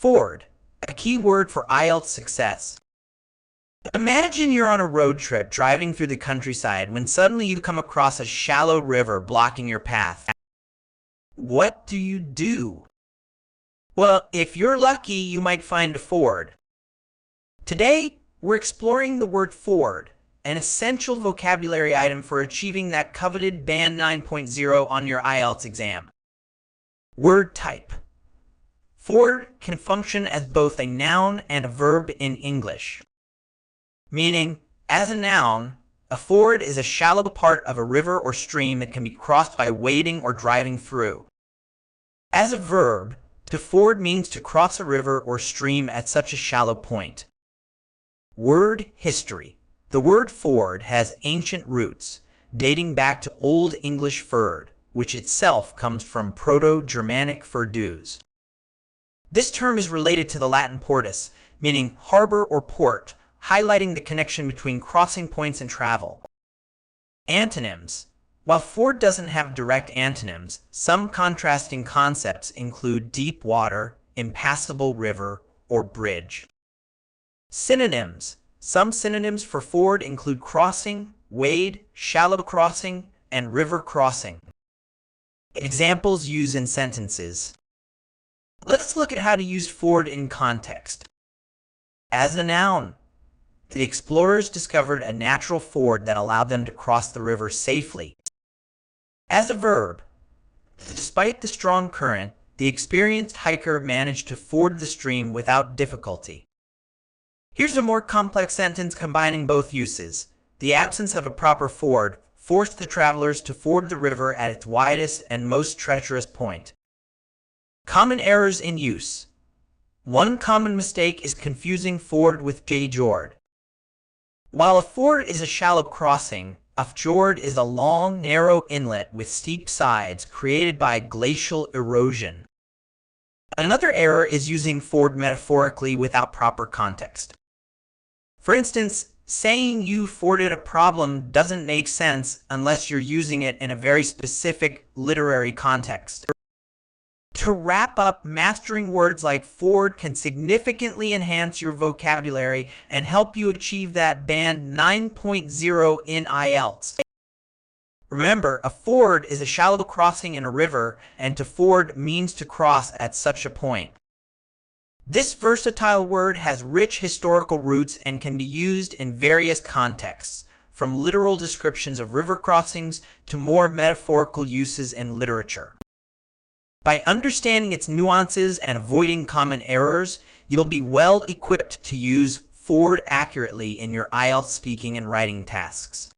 Ford, a key word for IELTS success. Imagine you're on a road trip driving through the countryside when suddenly you come across a shallow river blocking your path. What do you do? Well, if you're lucky, you might find a ford. Today, we're exploring the word ford, an essential vocabulary item for achieving that coveted Band 9.0 on your IELTS exam. Word type. Ford can function as both a noun and a verb in English. Meaning, as a noun, a ford is a shallow part of a river or stream that can be crossed by wading or driving through. As a verb, to ford means to cross a river or stream at such a shallow point. Word history. The word ford has ancient roots, dating back to Old English ford, which itself comes from Proto-Germanic furdus. This term is related to the Latin portus, meaning harbor or port, highlighting the connection between crossing points and travel. Antonyms. While ford doesn't have direct antonyms, some contrasting concepts include deep water, impassable river, or bridge. Synonyms. Some synonyms for ford include crossing, wade, shallow crossing, and river crossing. Examples used in sentences. Let's look at how to use ford in context. As a noun, the explorers discovered a natural ford that allowed them to cross the river safely. As a verb, despite the strong current, the experienced hiker managed to ford the stream without difficulty. Here's a more complex sentence combining both uses. The absence of a proper ford forced the travelers to ford the river at its widest and most treacherous point. Common errors in use. One common mistake is confusing ford with fjord. While a ford is a shallow crossing, a fjord is a long, narrow inlet with steep sides created by glacial erosion. Another error is using ford metaphorically without proper context. For instance, saying you forded a problem doesn't make sense unless you're using it in a very specific literary context. To wrap up, mastering words like ford can significantly enhance your vocabulary and help you achieve that Band 9.0 in IELTS. Remember, a ford is a shallow crossing in a river, and to ford means to cross at such a point. This versatile word has rich historical roots and can be used in various contexts, from literal descriptions of river crossings to more metaphorical uses in literature. By understanding its nuances and avoiding common errors, you'll be well equipped to use ford accurately in your IELTS speaking and writing tasks.